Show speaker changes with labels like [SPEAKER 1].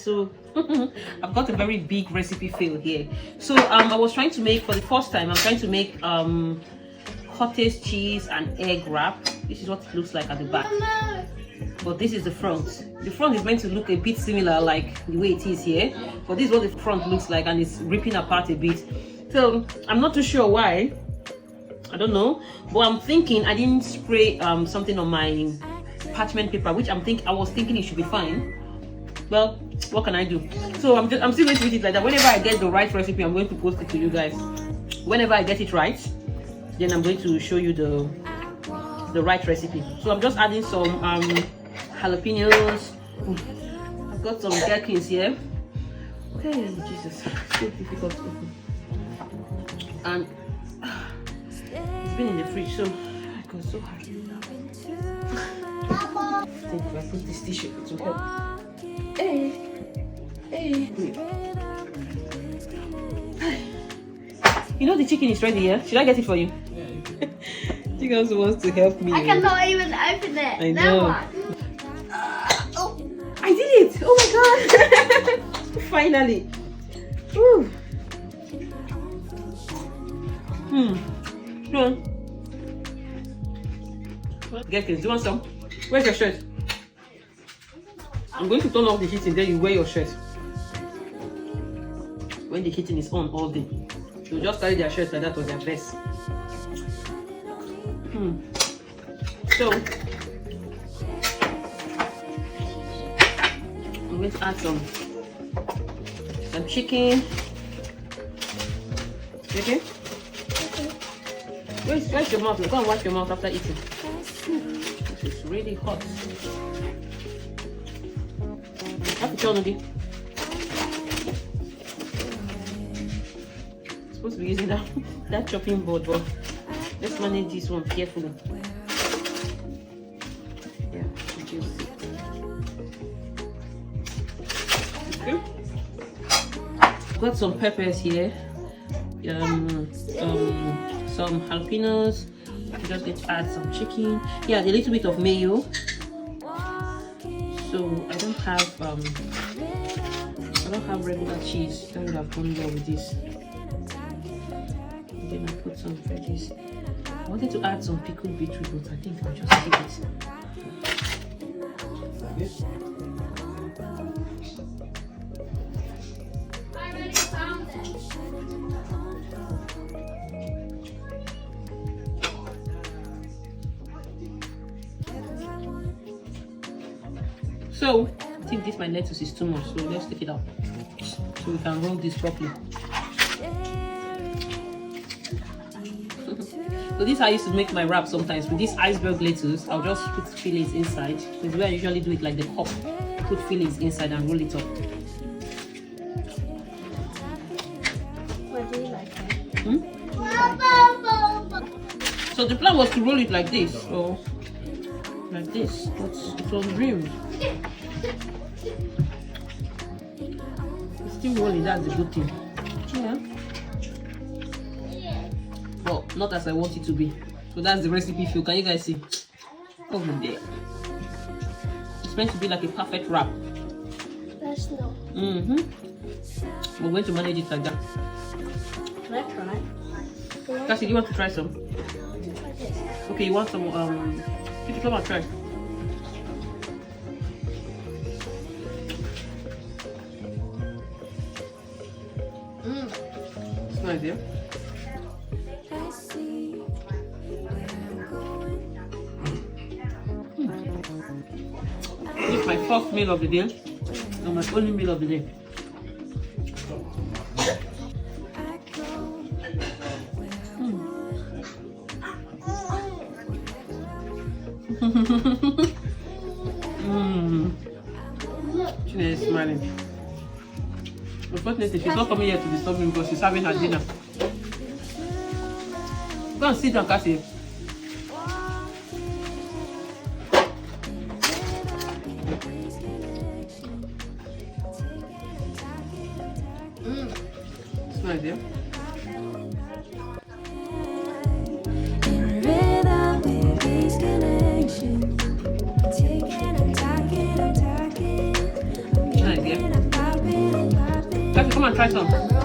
[SPEAKER 1] So I've got a very big recipe fail here. So I was trying to make, for the first time, I'm trying to make cottage cheese and egg wrap. This is what it looks like at the back, but this is the front. The front is meant to look a bit similar like the way it is here, but this is what the front looks like, and it's ripping apart a bit. So I'm not too sure why, I don't know, but I'm thinking I didn't spray something on my parchment paper, which I was thinking it should be fine. Well, what can I do? So I'm still going to eat it like that. Whenever I get the right recipe, I'm going to post it to you guys. Whenever I get it right, then I'm going to show you the right recipe. So I'm just adding some jalapenos. I've got some gherkins here. Okay, Jesus, it's so difficult to open. And it's been in the fridge, so I got so hard. I think if I put this tissue, it will help. Hey. You know the chicken is ready, yeah? Should I get it for you? Yeah. Chicken also wants to help me.
[SPEAKER 2] I cannot even open it.
[SPEAKER 1] I know. Oh, I did it! Oh my god! Finally. Woo. Gherkins, do you want some? Where's your shirt? I'm going to turn off the heating, then you wear your shirt. When the heating is on all day, you just carry their shirts like that or their vest. So I'm going to add some chicken. Okay? Where's your mouth? Go and wash your mouth after eating. This is really hot. Have to tell Nudi. Supposed to be using that chopping board, but let's manage this one carefully. Yeah, juicy. Okay. Got some peppers here. Some jalapenos. I'm just going to add some chicken. Yeah, a little bit of mayo. So I don't have regular cheese. That would have gone well with this. And then I put some veggies. I wanted to add some pickled beetroot, but I think I'll just keep it.
[SPEAKER 2] I already found it.
[SPEAKER 1] So I think this my lettuce is too much, so let's take it out so we can roll this properly. So this is how I used to make my wrap sometimes. With this iceberg lettuce, I'll just put fillets inside. This is where I usually do it, like the cup. Put fillets inside and roll it up.
[SPEAKER 2] What do you like?
[SPEAKER 1] So the plan was to roll it like this, or like this, but it was rimmed. It's still rolling, that's the good thing. Yeah. Well, not as I want it to be. So that's the recipe feel. Can you guys see? Over there. It's meant to be like a perfect wrap.
[SPEAKER 2] That's not.
[SPEAKER 1] We're going to manage it like that.
[SPEAKER 2] Can I try?
[SPEAKER 1] Cassie, do you want to try some? Okay, you want some, could you come and try? It's nice, yeah? This is my first meal of the day and my only meal of the day. She is smiling. Unfortunately, she's not coming here to disturb me because she's having her dinner. Go and sit down, Cassie. It's nice, yeah? Nice, yeah? Let's come and try some.